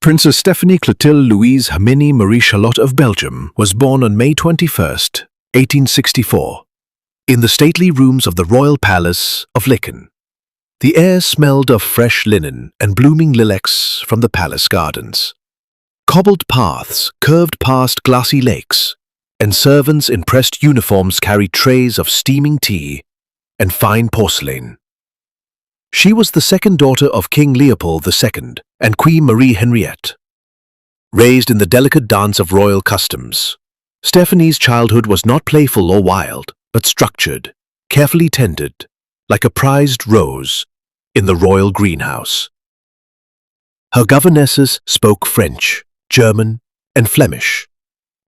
Princess Stéphanie Clotilde Louise Herminie Marie Charlotte of Belgium was born on May 21st, 1864, in the stately rooms of the royal palace of Lycken. The air smelled of fresh linen and blooming lilacs from the palace gardens. Cobbled paths curved past glassy lakes, and servants in pressed uniforms carried trays of steaming tea and fine porcelain. She was the second daughter of King Leopold II and Queen Marie Henriette. Raised in the delicate dance of royal customs, Stéphanie's childhood was not playful or wild, but structured, carefully tended, like a prized rose in the royal greenhouse. Her governesses spoke French, German, and Flemish,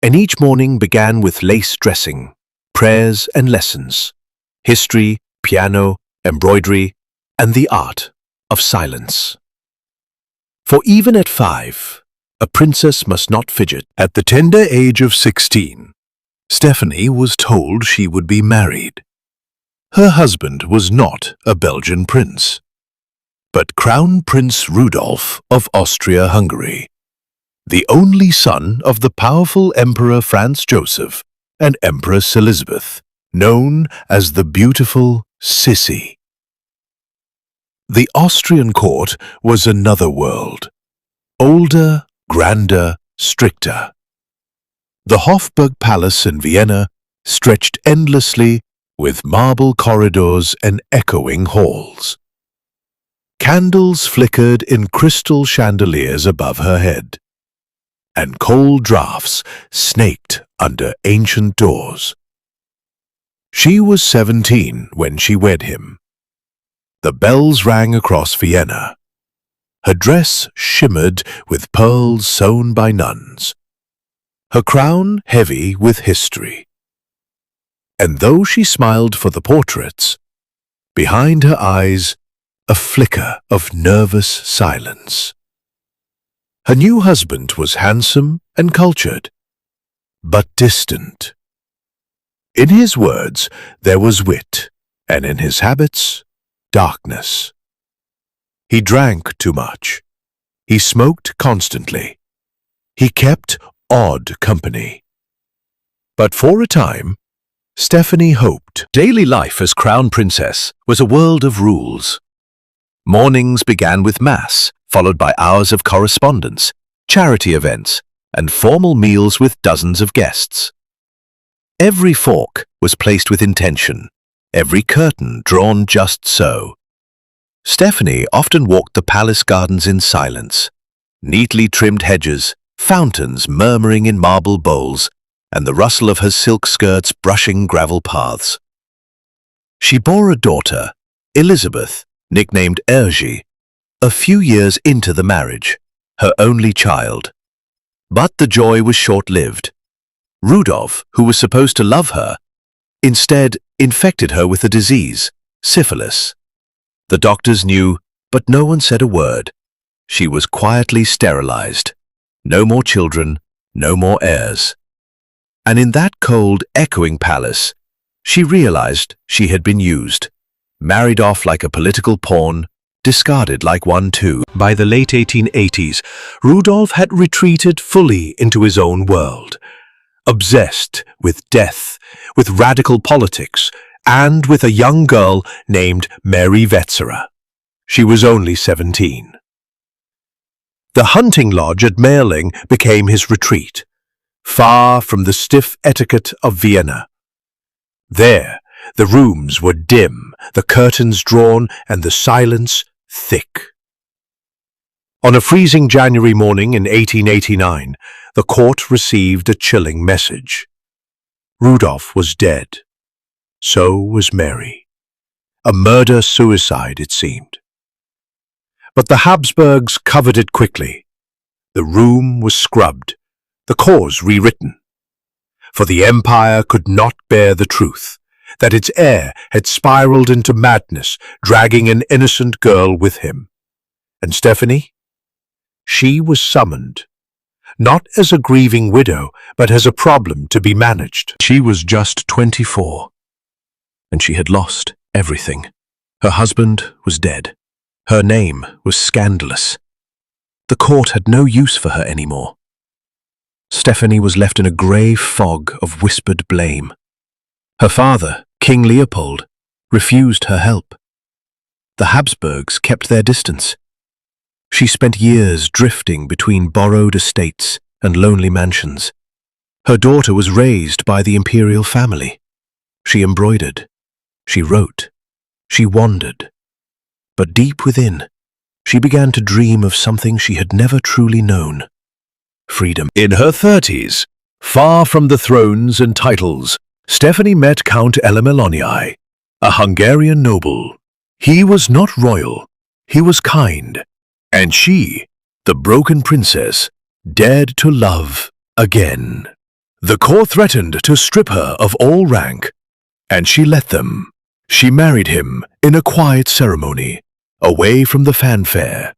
and each morning began with lace dressing, prayers and lessons, history, piano, embroidery, and the art of silence. For even at 5, a princess must not fidget. At the tender age of 16, Stéphanie was told she would be married. Her husband was not a Belgian prince, but Crown Prince Rudolf of Austria-Hungary, the only son of the powerful Emperor Franz Joseph and Empress Elizabeth, known as the beautiful Sissy. The Austrian court was another world, older, grander, stricter. The Habsburg Palace in Vienna stretched endlessly with marble corridors and echoing halls. Candles flickered in crystal chandeliers above her head, and cold draughts snaked under ancient doors. She was 17 when she wed him. The bells rang across Vienna. Her dress shimmered with pearls sewn by nuns, her crown heavy with history. And though she smiled for the portraits, behind her eyes a flicker of nervous silence. Her new husband was handsome and cultured, but distant. In his words there was wit, and in his habits, darkness. He drank too much. He smoked constantly. He kept odd company. But for a time, Stéphanie hoped. Daily life as crown princess was a world of rules. Mornings began with mass, followed by hours of correspondence, charity events, and formal meals with dozens of guests. Every fork was placed with intention, every curtain drawn just so. Stéphanie often walked the palace gardens in silence, neatly trimmed hedges, fountains murmuring in marble bowls, and the rustle of her silk skirts brushing gravel paths. She bore a daughter, Elizabeth, nicknamed Ergie, a few years into the marriage, her only child. But the joy was short-lived. Rudolf, who was supposed to love her, instead infected her with a disease, syphilis. The doctors knew, but no one said a word. She was quietly sterilized. No more children, no more heirs. And in that cold, echoing palace, she realized she had been used, married off like a political pawn, discarded like one too. By the late 1880s, Rudolf had retreated fully into his own world, obsessed with death, with radical politics, and with a young girl named Mary Wetzera. She was only 17. The hunting lodge at Mayerling became his retreat, far from the stiff etiquette of Vienna. There, the rooms were dim, the curtains drawn, and the silence thick. On a freezing January morning in 1889, the court received a chilling message. Rudolf was dead. So was Mary. A murder-suicide, it seemed. But the Habsburgs covered it quickly. The room was scrubbed, the cause rewritten. For the empire could not bear the truth, that its heir had spiraled into madness, dragging an innocent girl with him. And Stéphanie? She was summoned, not as a grieving widow, but as a problem to be managed. She was just 24, and she had lost everything. Her husband was dead. Her name was scandalous. The court had no use for her anymore. Stéphanie was left in a grey fog of whispered blame. Her father, King Leopold, refused her help. The Habsburgs kept their distance. She spent years drifting between borrowed estates and lonely mansions. Her daughter was raised by the imperial family. She embroidered, she wrote, she wandered. But deep within, she began to dream of something she had never truly known: freedom. In her 30s, far from the thrones and titles, Stéphanie met Count Elemelonii, a Hungarian noble. He was not royal, he was kind, and she, the broken princess, dared to love again. The court threatened to strip her of all rank, and she let them. She married him in a quiet ceremony, away from the fanfare.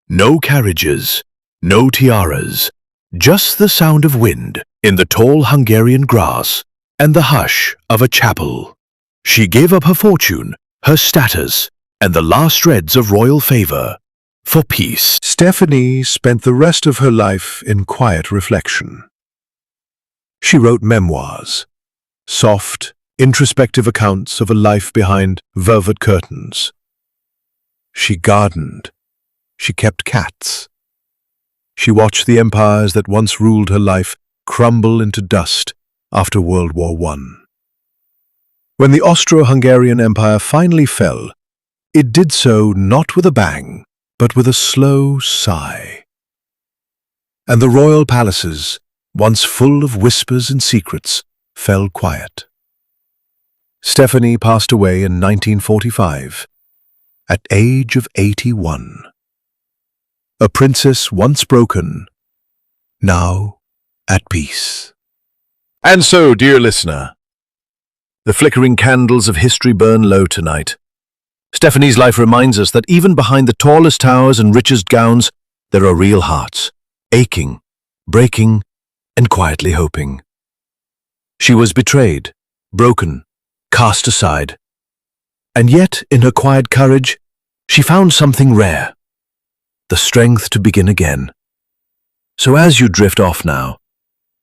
No carriages, no tiaras, just the sound of wind in the tall Hungarian grass and the hush of a chapel. She gave up her fortune, her status, and the last shreds of royal favor for peace. Stéphanie spent the rest of her life in quiet reflection. She wrote memoirs, soft, introspective accounts of a life behind velvet curtains. She gardened. She kept cats. She watched the empires that once ruled her life crumble into dust after World War I. When the Austro-Hungarian Empire finally fell, it did so not with a bang, but with a slow sigh. And the royal palaces, once full of whispers and secrets, fell quiet. Stéphanie passed away in 1945, at age of 81. A princess once broken, now at peace. And so, dear listener, the flickering candles of history burn low tonight. Stéphanie's life reminds us that even behind the tallest towers and richest gowns, there are real hearts, aching, breaking, and quietly hoping. She was betrayed, broken, cast aside. And yet, in her quiet courage, she found something rare: the strength to begin again. So as you drift off now,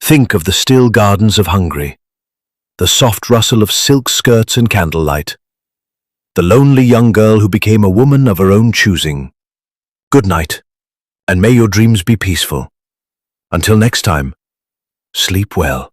think of the still gardens of Hungary, the soft rustle of silk skirts and candlelight, the lonely young girl who became a woman of her own choosing. Good night, and may your dreams be peaceful. Until next time, sleep well.